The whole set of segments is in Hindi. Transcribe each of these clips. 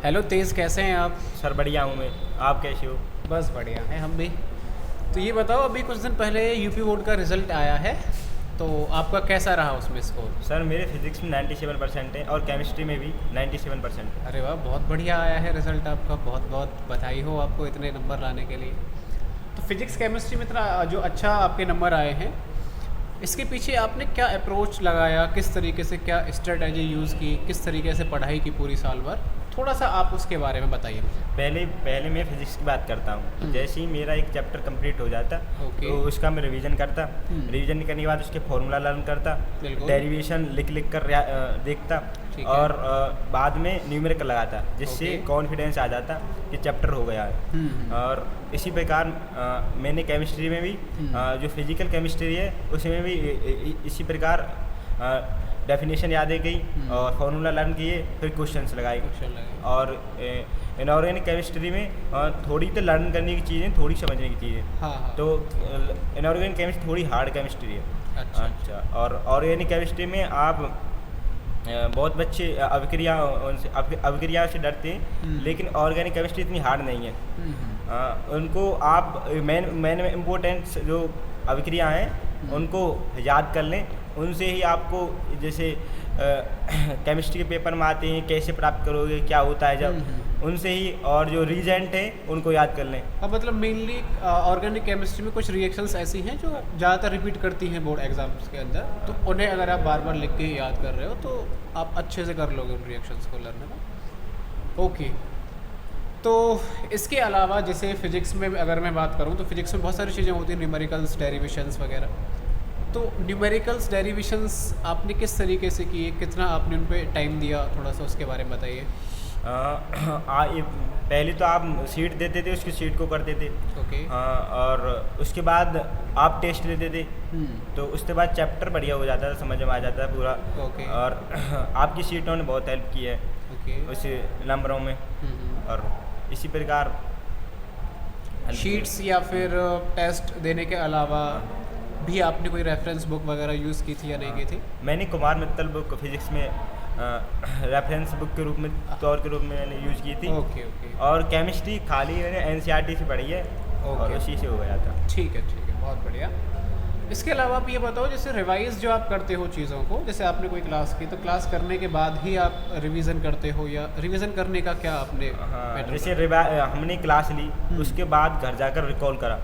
हेलो तेज, कैसे हैं आप? सर बढ़िया हूँ मैं। आप कैसे हो? बस बढ़िया हैं हम भी। तो ये बताओ, अभी कुछ दिन पहले यूपी बोर्ड का रिज़ल्ट आया है, तो आपका कैसा रहा उसमें स्कोर? सर मेरे फिजिक्स में 97% है और केमिस्ट्री में भी 97% है। अरे वाह, बहुत बढ़िया आया है रिज़ल्ट आपका। बहुत बहुत बधाई हो आपको इतने नंबर लाने के लिए। तो फिजिक्स केमिस्ट्री में इतना जो अच्छा आपके नंबर आए हैं, इसके पीछे आपने क्या अप्रोच लगाया, किस तरीके से क्या स्ट्रेटजी यूज़ की, किस तरीके से पढ़ाई की पूरी साल भर? थोड़ा सा आप उसके बारे में बताइए मुझे। पहले पहले मैं फिजिक्स की बात करता हूँ। जैसे ही मेरा एक चैप्टर कंप्लीट हो जाता ओके। तो उसका मैं रिवीजन करता। रिवीजन करने के बाद उसके फॉर्मूला लर्न करता, बिल्कुल। डेरिवेशन लिख लिख कर देखता ठीक है। और बाद में न्यूमेरिकल लगाता, जिससे ओके। कॉन्फिडेंस आ जाता कि चैप्टर हो गया है। और इसी प्रकार मैंने केमिस्ट्री में भी जो फिजिकल केमिस्ट्री है उसमें भी इसी प्रकार डेफिनेशन याद है गई और फार्मूला लर्न किए, फिर क्वेश्चंस लगाए। क्वेश्चन लगे। और इनऑर्गेनिक केमिस्ट्री में थोड़ी तो लर्न करने की चीज़ें, थोड़ी समझने की चीज़ें। हाँ हाँ। तो इनऑर्गेनिक केमिस्ट्री थोड़ी हार्ड केमिस्ट्री है। अच्छा। अच्छा। और ऑर्गेनिक केमिस्ट्री में आप बहुत बच्चे अभिक्रिया से डरते हैं, लेकिन ऑर्गेनिक केमिस्ट्री इतनी हार्ड नहीं है। उनको आप मेन मेन इम्पोर्टेंट जो अभिक्रिया हैं उनको याद कर लें। उनसे ही आपको, जैसे केमिस्ट्री के पेपर में आते हैं कैसे प्राप्त करोगे, क्या होता है जब, उनसे ही। और जो रीजेंट है उनको याद कर लें। अब मतलब मेनली ऑर्गेनिक केमिस्ट्री में कुछ रिएक्शंस ऐसी हैं जो ज़्यादातर रिपीट करती हैं बोर्ड एग्जाम्स के अंदर, तो उन्हें अगर आप बार बार लिख के याद कर रहे हो तो आप अच्छे से कर लोगे उन रिएक्शंस को लर्न, है ना? ओके। तो इसके अलावा जैसे फिजिक्स में अगर मैं बात करूँ तो फिजिक्स में बहुत सारी चीज़ें होती हैं, न्यूमेरिकल्स, डेरिवेशंस वगैरह। तो न्यूमेरिकल्स, डेरिवेशंस आपने किस तरीके से किए, कितना आपने उन पर टाइम दिया, थोड़ा सा उसके बारे में बताइए। पहले तो आप सीट देते थे, उसकी सीट को करते थे। ओके। और उसके बाद आप टेस्ट लेते थे, तो उसके बाद चैप्टर बढ़िया हो जाता था, समझ में आ जाता था पूरा। ओके। और आपकी सीटों ने बहुत हेल्प की है ओके। उस नंबरों में। और इसी प्रकार शीट्स या फिर टेस्ट देने के अलावा भी आपने कोई रेफरेंस बुक वगैरह यूज़ की थी या नहीं की थी? मैंने कुमार मित्तल बुक फिजिक्स में रेफरेंस बुक के रूप में, तौर के रूप में मैंने यूज़ की थी। Okay okay. और केमिस्ट्री खाली मैंने एनसीईआरटी से पढ़ी है और उसी से हो गया था। ठीक है ठीक है, बहुत बढ़िया। इसके अलावा आप ये बताओ, जैसे रिवाइज जो आप करते हो चीज़ों को, जैसे आपने कोई क्लास की तो क्लास करने के बाद ही आप रिवीजन करते हो, या रिवीजन करने का क्या आपने हाँ, pattern जैसे रखा? हमने क्लास ली, उसके बाद घर जाकर रिकॉल करा।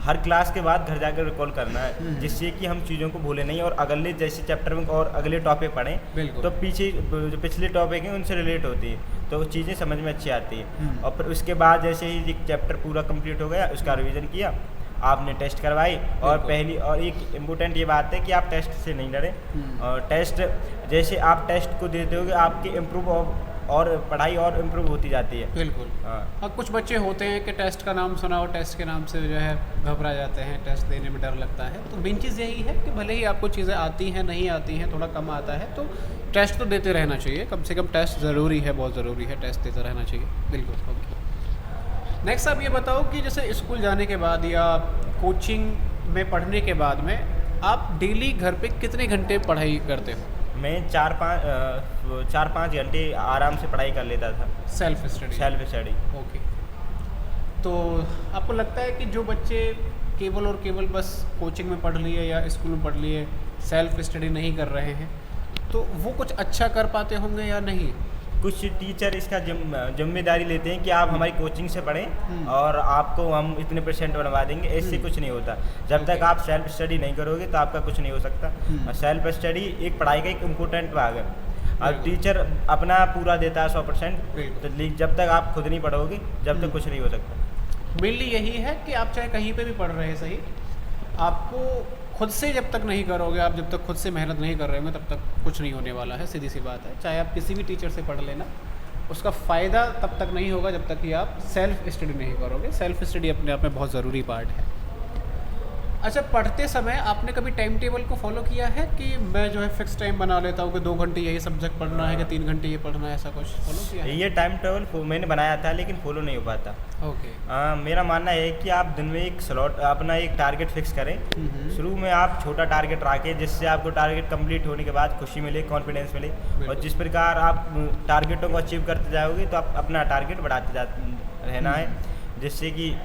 हर क्लास के बाद घर जाकर रिकॉल करना है, जिससे कि हम चीज़ों को भूले नहीं और अगले जैसे चैप्टर में और अगले टॉपिक पढ़ें बिल्कुल। तो पीछे जो पिछले टॉपिक हैं उनसे रिलेट होती है, तो चीज़ें समझ में अच्छी आती है। और फिर उसके बाद जैसे ही चैप्टर पूरा कंप्लीट हो गया, उसका रिवीजन किया, आपने टेस्ट करवाई। और पहली और एक इम्पोर्टेंट ये बात है कि आप टेस्ट से नहीं डरें। और टेस्ट, जैसे आप टेस्ट को देते होगे आपकी इम्प्रूव और पढ़ाई और इम्प्रूव होती जाती है। बिल्कुल। हाँ, कुछ बच्चे होते हैं कि टेस्ट का नाम सुना और टेस्ट के नाम से जो है घबरा जाते हैं, टेस्ट देने में डर लगता है। तो मेन चीज़ यही है कि भले ही आपको चीज़ें आती हैं, नहीं आती हैं, थोड़ा कम आता है, तो टेस्ट तो देते रहना चाहिए। कम से कम टेस्ट ज़रूरी है, बहुत ज़रूरी है, टेस्ट देते रहना चाहिए। बिल्कुल। ओके। नेक्स्ट आप ये बताओ कि जैसे स्कूल जाने के बाद या कोचिंग में पढ़ने के बाद में आप डेली घर पे कितने घंटे पढ़ाई करते हो? मैं 4-5 घंटे आराम से पढ़ाई कर लेता था, self study. Self study. Okay. तो आपको लगता है कि जो बच्चे केवल और केवल बस कोचिंग में पढ़ लिए या स्कूल में पढ़ लिए, सेल्फ स्टडी नहीं कर रहे हैं, तो वो कुछ अच्छा कर पाते होंगे या नहीं? कुछ टीचर इसका जिम्मेदारी लेते हैं कि आप हमारी कोचिंग से पढ़ें और आपको हम इतने % बनवा देंगे। ऐसे कुछ नहीं होता। जब तक आप सेल्फ स्टडी नहीं करोगे तो आपका कुछ नहीं हो सकता। सेल्फ स्टडी एक पढ़ाई का एक इम्पोर्टेंट भाग है। और टीचर अपना पूरा देता है 100%, तो जब तक आप खुद नहीं पढ़ोगे जब तक कुछ नहीं हो सकता। मेनली यही है कि आप चाहे कहीं पे भी पढ़ रहे हैं, सही, आपको खुद से जब तक नहीं करोगे, आप जब तक खुद से मेहनत नहीं कर रहे होंगे, तब तक कुछ नहीं होने वाला है। सीधी सी बात है। चाहे आप किसी भी टीचर से पढ़ लेना, उसका फ़ायदा तब तक नहीं होगा जब तक कि आप सेल्फ स्टडी नहीं करोगे। सेल्फ स्टडी अपने आप में बहुत ज़रूरी पार्ट है। अच्छा, पढ़ते समय आपने कभी टाइम टेबल को फॉलो किया है कि मैं जो है फिक्स टाइम बना लेता हूँ कि 2 घंटे यही सब्जेक्ट पढ़ना है कि 3 घंटे ये पढ़ना है, ऐसा कुछ फॉलो किया है? ये टाइम टेबल मैंने बनाया था लेकिन फॉलो नहीं हो पाता। ओके। मेरा मानना है कि आप दिन में एक स्लॉट अपना एक टारगेट फिक्स करें। शुरू में आप छोटा टारगेट रखें जिससे आपको टारगेट कंप्लीट होने के बाद खुशी मिले, कॉन्फिडेंस मिले, और जिस प्रकार आप टारगेटों को अचीव करते जाओगे तो आप अपना टारगेट बढ़ाते रहना है, जिससे कि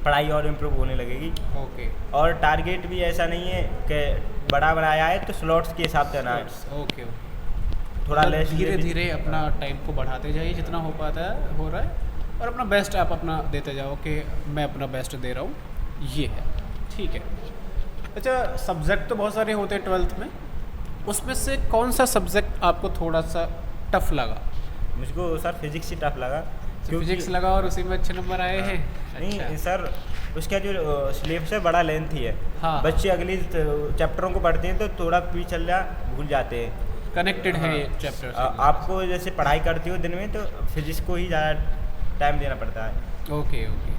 पढ़ाई और इम्प्रूव होने लगेगी। ओके। और टारगेट भी ऐसा नहीं है कि बड़ा बनाया है तो स्लॉट्स के हिसाब से ना है, ओके। थोड़ा लेस धीरे धीरे अपना टाइम को बढ़ाते जाइए जितना हो पाता है, हो रहा है, और अपना बेस्ट आप अपना देते जाओ कि मैं अपना बेस्ट दे रहा हूँ, ये है। ठीक है। अच्छा, सब्जेक्ट तो बहुत सारे होते हैं 12th में, उसमें से कौन सा सब्जेक्ट आपको थोड़ा सा टफ लगा? मुझको सर फिजिक्स ही टफ लगा। फिजिक्स लगा और उसी में अच्छे नंबर आए हैं? नहीं अच्छा। सर, उसका जो सिलेबस है बड़ा लेंथी है। हाँ। बच्चे अगले चैप्टरों को पढ़ते हैं तो थोड़ा पीछे चल जा भूल जाते हैं। कनेक्टेड है ये चैप्टर से। आपको जैसे पढ़ाई करते हो दिन में तो फिजिक्स को ही ज़्यादा टाइम देना पड़ता है। ओके ओके,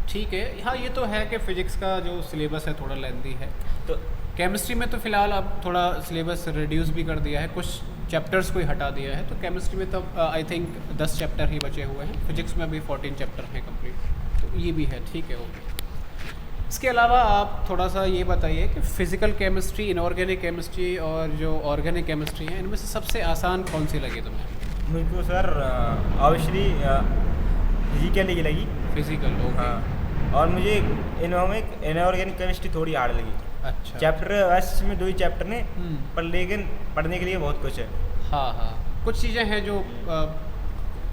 ठीक है। हाँ, ये तो है कि फ़िज़िक्स का जो सिलेबस है थोड़ा लेंथी है। तो केमिस्ट्री में तो फ़िलहाल अब थोड़ा सिलेबस रिड्यूस भी कर दिया है, कुछ चैप्टर्स को ही हटा दिया है, तो केमिस्ट्री में तो आई थिंक 10 चैप्टर ही बचे हुए हैं। फिजिक्स में अभी 14 चैप्टर हैं कंप्लीट, तो ये भी है। ठीक है, ओके। इसके अलावा आप थोड़ा सा ये बताइए कि फ़िज़िकल केमिस्ट्री, इनऑर्गेनिक केमिस्ट्री और जो ऑर्गेनिक केमिस्ट्री है, इनमें से सबसे आसान कौन सी लगी तुम्हें? मुझको सर ऑब्वियसली फिजिकल ही लगी। Physical, okay. हाँ, और मुझे इनऑर्गेनिक केमिस्ट्री थोड़ी हार्ड लगी। अच्छा। चैप्टर वैसे में 2 ही चैप्टर ने, पर लेकिन पढ़ने के लिए बहुत कुछ है। हाँ हाँ, कुछ चीज़ें हैं जो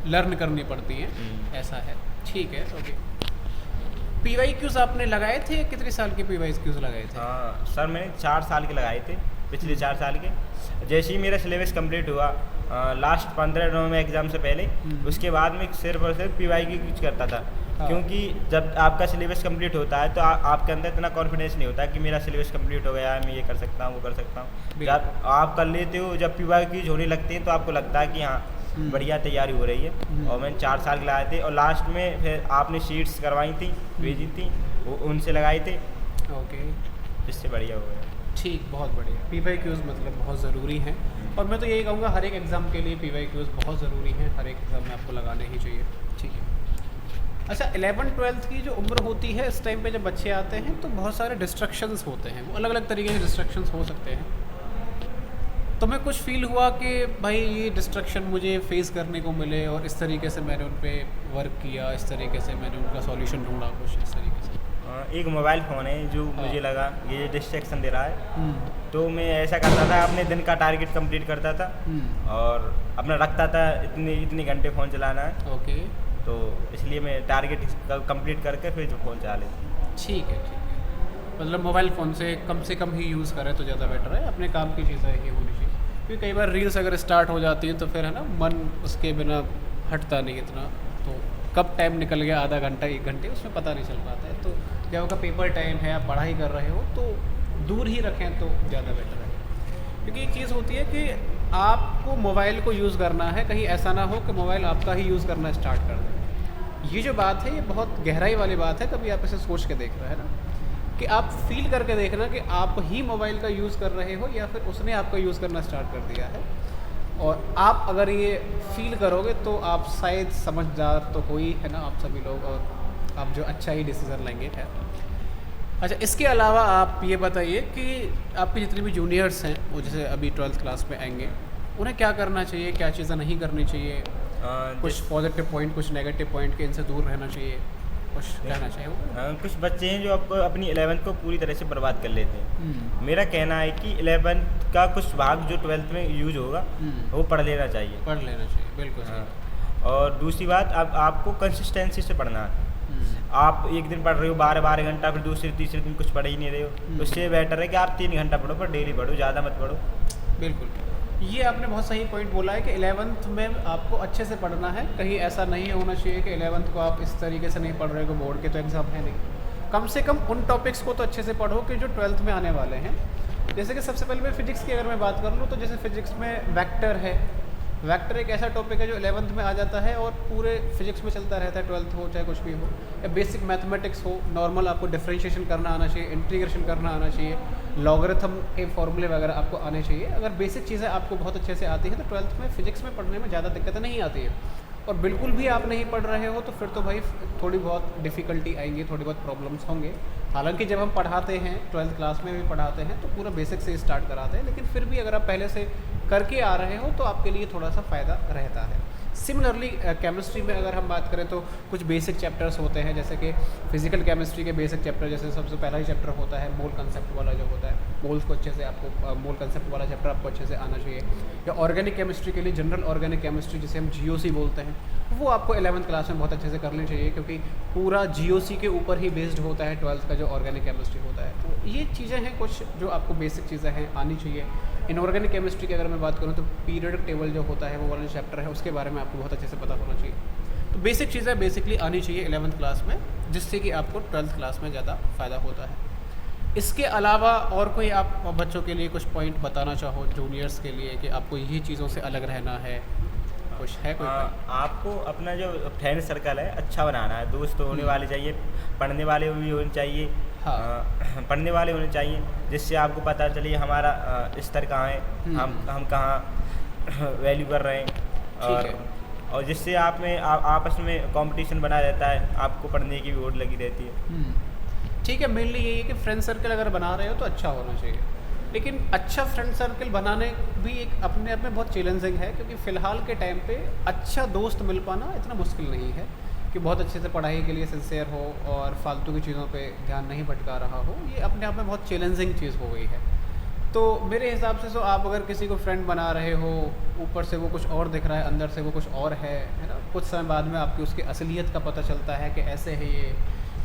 लर्न करनी पड़ती हैं, ऐसा है। ठीक है, ओके। PYQs आपने लगाए थे? कितने साल के PYQs लगाए थे? हाँ सर, मैंने 4 साल के लगाए थे, पिछले 4 साल के। जैसे ही मेरा सिलेबस कंप्लीट हुआ लास्ट 15 नवंबर एग्ज़ाम से पहले, उसके बाद मैं सिर्फ और सिर्फ PYQ यूज करता था। हाँ। क्योंकि जब आपका सिलेबस कंप्लीट होता है तो आपके अंदर इतना कॉन्फिडेंस नहीं होता कि मेरा सिलेबस कंप्लीट हो गया है, मैं ये कर सकता हूँ, वो कर सकता हूँ। जब आप कर लेते हो, जब PYQ होने लगते हैं तो आपको लगता है कि हाँ बढ़िया तैयारी हो रही है। और मैंने 4 साल के लगाए थे, और लास्ट में फिर आपने शीट्स करवाई थी, भेजी थी, वो उनसे लगाए थे, ओके, जिससे बढ़िया हो गया। ठीक, बहुत बढ़िया। PYQs मतलब बहुत ज़रूरी हैं, और मैं तो यही कहूँगा हर एक एग्ज़ाम के लिए PYQs बहुत ज़रूरी हैं, हर एक एग्ज़ाम में आपको लगाने ही चाहिए। ठीक है। अच्छा, 11th-12th की जो उम्र होती है, इस टाइम पे जब बच्चे आते हैं तो बहुत सारे डिस्ट्रक्शंस होते हैं, वो अलग अलग तरीके के डिस्ट्रक्शंस हो सकते हैं। तो मैं कुछ फ़ील हुआ कि भाई ये डिस्ट्रक्शन मुझे फ़ेस करने को मिले, और इस तरीके से मैंने उन पे वर्क किया, इस तरीके से मैंने उनका सॉल्यूशन ढूंढा, कुछ इस तरीके से। एक मोबाइल फ़ोन है जो मुझे लगा ये डिस्ट्रैक्शन दे रहा है, तो मैं ऐसा करता था, अपने दिन का टारगेट कंप्लीट करता था और अपना रखता था इतने घंटे फ़ोन चलाना है। ओके, तो इसलिए मैं टारगेट कंप्लीट करके फिर फ़ोन चला लेता। ठीक है, ठीक है। मतलब मोबाइल फ़ोन से कम ही यूज़ करें तो ज़्यादा बेटर है, अपने काम की चीज़ें ये होनी चाहिए। क्योंकि कई बार रील्स अगर स्टार्ट हो जाती हैं तो फिर है ना, मन उसके बिना हटता नहीं इतना, तो कब टाइम निकल गया, आधा घंटा 1 घंटे, उसमें पता नहीं चल पाता है। तो जब आपका पेपर टाइम है, आप पढ़ाई कर रहे हो, तो दूर ही रखें तो ज़्यादा बेटर है। क्योंकि एक चीज़ होती है कि आपको मोबाइल को यूज़ करना है, कहीं ऐसा ना हो कि मोबाइल आपका ही यूज़ करना स्टार्ट कर दे। ये जो बात है, ये बहुत गहराई वाली बात है, कभी आप इसे सोच के देख रहे हैं ना, कि आप फील करके देखना कि आप ही मोबाइल का यूज़ कर रहे हो या फिर उसने आपका यूज़ करना स्टार्ट कर दिया है। और आप अगर ये फील करोगे तो आप शायद समझदार तो हो ही, है ना, आप सभी लोग, और आप जो अच्छा ही डिसीज़न लेंगे है। अच्छा, इसके अलावा आप ये बताइए कि आपके जितने भी जूनियर्स हैं, वो जैसे अभी 12th क्लास में आएंगे, उन्हें क्या करना चाहिए, क्या चीज़ें नहीं करनी चाहिए, कुछ पॉजिटिव पॉइंट, कुछ नेगेटिव पॉइंट के इनसे दूर रहना चाहिए, कुछ कहना चाहिए? कुछ बच्चे हैं जो अपनी 11th को पूरी तरह से बर्बाद कर लेते हैं। मेरा कहना है कि 11th का कुछ भाग जो 12th में यूज होगा वो पढ़ लेना चाहिए। पढ़ लेना चाहिए, बिल्कुल सही। और दूसरी बात, अब आपको कंसिस्टेंसी से पढ़ना है। आप एक दिन पढ़ रहे हो 12 घंटा, फिर दूसरे तीसरे दिन कुछ पढ़ ही नहीं रहे हो, उससे बेटर है कि आप 3 घंटा पढ़ो, पर डेली पढ़ो, ज़्यादा मत पढ़ो। बिल्कुल, ये आपने बहुत सही पॉइंट बोला है कि 11th में आपको अच्छे से पढ़ना है। कहीं ऐसा नहीं होना चाहिए कि 11th को आप इस तरीके से नहीं पढ़ रहे हो, बोर्ड के तो एग्ज़ाम है नहीं। कम से कम उन टॉपिक्स को तो अच्छे से पढ़ो कि जो 12th में आने वाले हैं। जैसे कि सबसे पहले मैं फ़िज़िक्स की अगर मैं बात कर लूँ, तो जैसे फ़िज़िक्स में वेक्टर है, वेक्टर एक ऐसा टॉपिक है जो 11th में आ जाता है और पूरे फिजिक्स में चलता रहता है, 12th हो चाहे कुछ भी हो, या बेसिक मैथमेटिक्स हो, नॉर्मल आपको डिफरेंशिएशन करना आना चाहिए, इंटीग्रेशन करना आना चाहिए, लॉगरिथम के फॉर्मूले वगैरह आपको आने चाहिए। अगर बेसिक चीज़ें आपको बहुत अच्छे से आती हैं तो 12th में फिजिक्स में पढ़ने में ज़्यादा दिक्कतें नहीं आती है। और बिल्कुल भी आप नहीं पढ़ रहे हो तो फिर तो भाई थोड़ी बहुत डिफ़िकल्टी आएंगी, थोड़ी बहुत प्रॉब्लम्स होंगे। हालांकि जब हम पढ़ाते हैं 12th क्लास में भी पढ़ाते हैं तो पूरा बेसिक से स्टार्ट कराते हैं, लेकिन फिर भी अगर आप पहले से करके आ रहे हो तो आपके लिए थोड़ा सा फ़ायदा रहता है। सिमिलरली केमिस्ट्री में अगर हम बात करें तो कुछ बेसिक चैप्टर्स होते हैं, जैसे कि फिजिकल केमिस्ट्री के बेसिक चैप्टर, जैसे सबसे पहला ही चैप्टर होता है मोल कंसेप्ट वाला जो होता है, मोल्स को अच्छे से आपको मोल कंसेप्ट वाला चैप्टर आपको अच्छे से आना चाहिए। या ऑर्गेनिक केमिस्ट्री के लिए जनरल ऑर्गेनिक केमिस्ट्री जिसे हम GOC बोलते हैं, वो आपको 11th क्लास में बहुत अच्छे से करनी चाहिए, क्योंकि पूरा GOC के ऊपर ही बेस्ड होता है 12th का जो ऑर्गेनिक केमिस्ट्री होता है। तो ये चीज़ें हैं कुछ जो आपको बेसिक चीज़ें हैं आनी चाहिए। इनऑर्गेनिक केमिस्ट्री की अगर मैं बात करूँ तो पीरियडिक टेबल जो होता है वो वाला चैप्टर है, उसके बारे में आपको बहुत अच्छे से पता होना चाहिए। तो बेसिक चीज़ें बेसिकली आनी चाहिए 11th क्लास में, जिससे कि आपको 12th क्लास में ज़्यादा फ़ायदा होता है। इसके अलावा और कोई आप बच्चों के लिए कुछ पॉइंट बताना चाहो, जूनियर्स के लिए, कि आपको ये चीज़ों से अलग रहना है, कुछ है कोई point? आपको अपना जो फ्रेंड सर्कल है अच्छा बनाना है, दोस्त होने वाले चाहिए, पढ़ने वाले भी होने चाहिए। हाँ। पढ़ने वाले होने चाहिए जिससे आपको पता चले हमारा स्तर कहाँ है, हम कहाँ वैल्यू कर रहे हैं, ठीक है। और जिससे आप में आपस में कंपटीशन बना रहता है, आपको पढ़ने की भी होड़ लगी रहती है। ठीक है, मेनली यही है कि फ्रेंड सर्कल अगर बना रहे हो तो अच्छा होना चाहिए, लेकिन अच्छा फ्रेंड सर्कल बनाने भी एक अपने आप में बहुत चैलेंजिंग है, क्योंकि फ़िलहाल के टाइम पे अच्छा दोस्त मिल पाना इतना मुश्किल नहीं है कि बहुत अच्छे से पढ़ाई के लिए सिंसियर हो और फालतू की चीज़ों पे ध्यान नहीं भटका रहा हो। ये अपने आप में बहुत चैलेंजिंग चीज़ हो गई है। तो मेरे हिसाब से तो आप अगर किसी को फ्रेंड बना रहे हो, ऊपर से वो कुछ और दिख रहा है, अंदर से वो कुछ और है ना, कुछ समय बाद में आपकी उसकी असलियत का पता चलता है कि ऐसे है ये,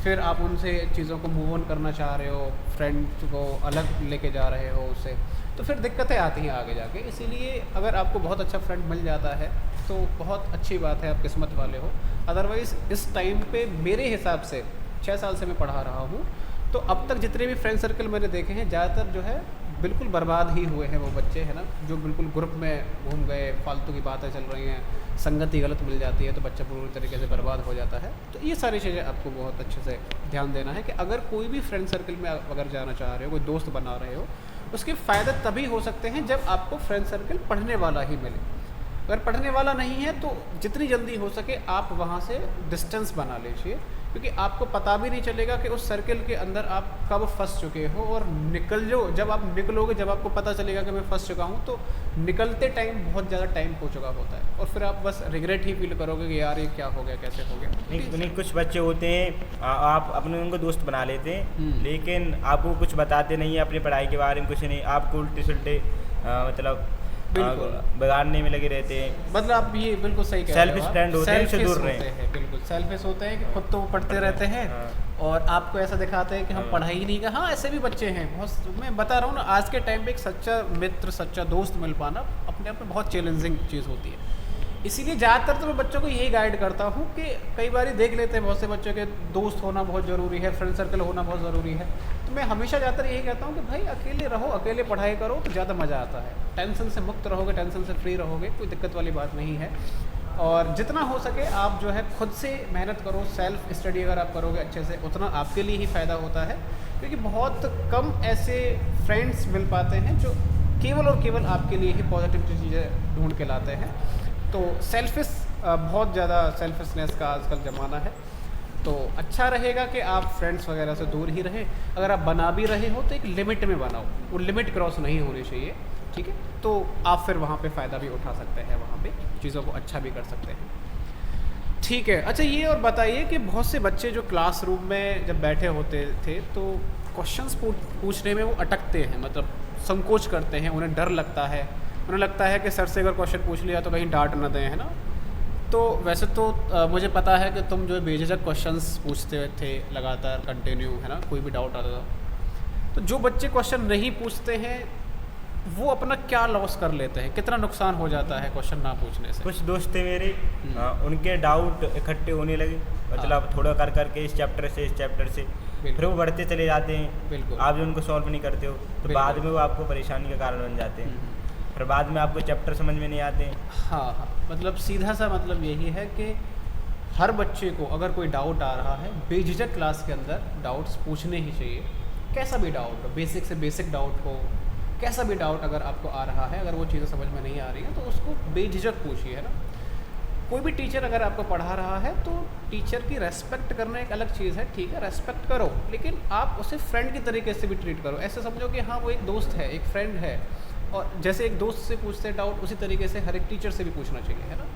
फिर आप उनसे चीज़ों को मूव ऑन करना चाह रहे हो, फ्रेंड को अलग लेके जा रहे हो उससे, तो फिर दिक्कतें आती हैं आगे जाके। इसीलिए अगर आपको बहुत अच्छा फ्रेंड मिल जाता है तो बहुत अच्छी बात है, आप किस्मत वाले हो। अदरवाइज़ इस टाइम पे मेरे हिसाब से 6 साल से मैं पढ़ा रहा हूँ, तो अब तक जितने भी फ्रेंड सर्कल मैंने देखे हैं ज़्यादातर जो है बिल्कुल बर्बाद ही हुए हैं वो बच्चे, है ना, जो बिल्कुल ग्रुप में घूम गए, फालतू की बातें चल रही हैं, संगति गलत मिल जाती है तो बच्चा पूरी तरीके से बर्बाद हो जाता है। तो ये सारी चीज़ें आपको बहुत अच्छे से ध्यान देना है कि अगर कोई भी फ्रेंड सर्कल में अगर जाना चाह रहे हो, कोई दोस्त बना रहे हो, उसके फ़ायदे तभी हो सकते हैं जब आपको फ्रेंड सर्कल पढ़ने वाला ही मिले। अगर पढ़ने वाला नहीं है तो जितनी जल्दी हो सके आप वहाँ से डिस्टेंस बना लीजिए, क्योंकि आपको पता भी नहीं चलेगा कि उस सर्कल के अंदर आप कब फंस चुके हो, और जब आप निकलोगे, जब आपको पता चलेगा कि मैं फंस चुका हूँ, तो निकलते टाइम बहुत ज़्यादा टाइम हो चुका होता है और फिर आप बस रिग्रेट ही फील करोगे कि यार ये क्या हो गया, कैसे हो गया। नहीं, कुछ बच्चे होते हैं आप अपने उनको दोस्त बना लेते हैं, लेकिन आपको कुछ बताते नहीं है अपनी पढ़ाई के बारे में, कुछ नहीं, आपको उल्टे सुलटे मतलब बिगाड़ने में लगे रहते हैं। मतलब आप ये बिल्कुल सही कह रहे हो, सेल्फिश फ्रेंड होते हैं, उनसे दूर रहें। बिल्कुल सेल्फिश होते हैं कि खुद तो वो पढ़ते रहते हैं और आपको ऐसा दिखाते हैं कि हम पढ़ाई ही नहीं कर। हाँ, ऐसे भी बच्चे हैं बहुत, मैं बता रहा हूँ ना, आज के टाइम पे एक सच्चा मित्र, सच्चा दोस्त मिल पाना अपने आप में बहुत चैलेंजिंग चीज़ होती है। इसीलिए ज़्यादातर तो मैं बच्चों को यही गाइड करता हूँ कि कई बार देख लेते हैं बहुत से बच्चों के दोस्त होना बहुत ज़रूरी है, फ्रेंड सर्कल होना बहुत ज़रूरी है, तो मैं हमेशा ज़्यादातर यही कहता हूँ कि भाई अकेले रहो, अकेले पढ़ाई करो तो ज़्यादा मज़ा आता है। टेंशन से मुक्त रहोगे, टेंशन से फ्री रहोगे, कोई दिक्कत वाली बात नहीं है। और जितना हो सके आप जो है खुद से मेहनत करो, सेल्फ स्टडी अगर आप करोगे अच्छे से, उतना आपके लिए ही फ़ायदा होता है, क्योंकि बहुत कम ऐसे फ्रेंड्स मिल पाते हैं जो केवल और केवल आपके लिए ही पॉजिटिव चीज़ें ढूंढ के लाते हैं। तो बहुत ज़्यादा सेल्फिशनेस का आजकल ज़माना है, तो अच्छा रहेगा कि आप फ्रेंड्स वगैरह से दूर ही रहें। अगर आप बना भी रहे हो तो एक लिमिट में बनाओ, वो लिमिट क्रॉस नहीं होनी चाहिए, ठीक है, तो आप फिर वहाँ पे फ़ायदा भी उठा सकते हैं, वहाँ पे चीज़ों को अच्छा भी कर सकते हैं, ठीक है। अच्छा, ये और बताइए कि बहुत से बच्चे जो क्लासरूम में जब बैठे होते थे तो क्वेश्चंस पूछने में वो अटकते हैं, मतलब संकोच करते हैं, उन्हें डर लगता है, उन्हें लगता है कि सर से अगर क्वेश्चन पूछ लिया तो कहीं डांट न दें, है ना। तो वैसे तो मुझे पता है कि तुम जो बेझिझक क्वेश्चंस पूछते थे लगातार, कंटिन्यू, है ना, कोई भी डाउट आता था। तो जो बच्चे क्वेश्चन नहीं पूछते हैं वो अपना क्या लॉस कर लेते हैं, कितना नुकसान हो जाता है क्वेश्चन ना पूछने से? कुछ दोस्त थे मेरे, उनके डाउट इकट्ठे होने लगे, मतलब थोड़ा कर करके इस चैप्टर से इस चैप्टर से, फिर वो बढ़ते चले जाते हैं। बिल्कुल, आप जो उनको सॉल्व नहीं करते हो तो बाद में वो आपको परेशानी का कारण बन जाते हैं। फिर बाद में आपको चैप्टर समझ में नहीं आते हैं। हाँ हाँ, मतलब सीधा सा मतलब यही है कि हर बच्चे को अगर कोई डाउट आ रहा है, बेझिझक क्लास के अंदर डाउट्स पूछने ही चाहिए। कैसा भी डाउट हो, बेसिक से बेसिक डाउट हो, कैसा भी डाउट अगर आपको आ रहा है, अगर वो चीज़ें समझ में नहीं आ रही हैं तो उसको बेझिझक पूछिए, है ना। कोई भी टीचर अगर आपको पढ़ा रहा है तो टीचर की रेस्पेक्ट करना एक अलग चीज़ है, ठीक है, रेस्पेक्ट करो, लेकिन आप उसे फ्रेंड की तरीके से भी ट्रीट करो। ऐसे समझो कि हाँ वो एक दोस्त है, एक फ्रेंड है, और जैसे एक दोस्त से पूछते हैं डाउट, उसी तरीके से हर एक टीचर से भी पूछना चाहिए, है ना।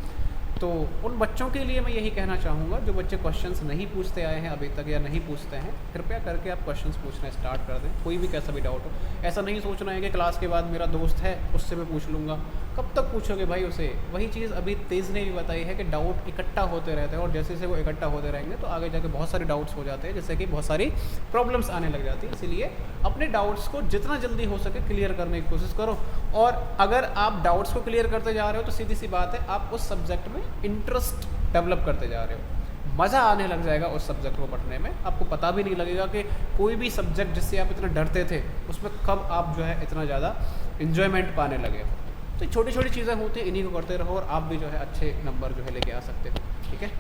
तो उन बच्चों के लिए मैं यही कहना चाहूँगा जो बच्चे क्वेश्चंस नहीं पूछते आए हैं अभी तक या नहीं पूछते हैं, कृपया करके आप क्वेश्चंस पूछना स्टार्ट कर दें, कोई भी कैसा भी डाउट हो। ऐसा नहीं सोचना है कि क्लास के बाद मेरा दोस्त है उससे मैं पूछ लूँगा, कब तक पूछोगे भाई उसे। वही चीज़ अभी तेज़ ने भी बताई है कि डाउट इकट्ठा होते रहते हैं, और जैसे जैसे वो इकट्ठा होते रहेंगे तो आगे जाके बहुत सारे डाउट्स हो जाते हैं, जैसे कि बहुत सारी प्रॉब्लम्स आने लग जाती है। इसीलिए अपने डाउट्स को जितना जल्दी हो सके क्लियर करने की कोशिश करो, और अगर आप डाउट्स को क्लियर करते जा रहे हो तो सीधी सी बात है आप उस सब्जेक्ट में इंटरेस्ट डेवलप करते जा रहे हो, मज़ा आने लग जाएगा उस सब्जेक्ट को पढ़ने में। आपको पता भी नहीं लगेगा कि कोई भी सब्जेक्ट जिससे आप इतना डरते थे उसमें कब आप जो है इतना ज़्यादा इन्जॉयमेंट पाने लगे। तो छोटी छोटी चीज़ें होती हैं, इन्हीं को करते रहो और आप भी जो है अच्छे नंबर जो है लेके आ सकते हो, ठीक है।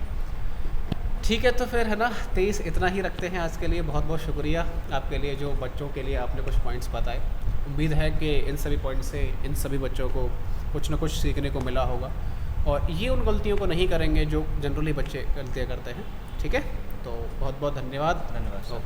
ठीक है, तो फिर है ना 23 इतना ही रखते हैं आज के लिए। बहुत बहुत शुक्रिया आपके लिए, जो बच्चों के लिए आपने कुछ पॉइंट्स बताए। उम्मीद है कि इन सभी पॉइंट से इन सभी बच्चों को कुछ ना कुछ सीखने को मिला होगा, और ये उन गलतियों को नहीं करेंगे जो जनरली बच्चे गलतियाँ करते हैं, ठीक है। तो बहुत बहुत धन्यवाद। धन्यवाद सर।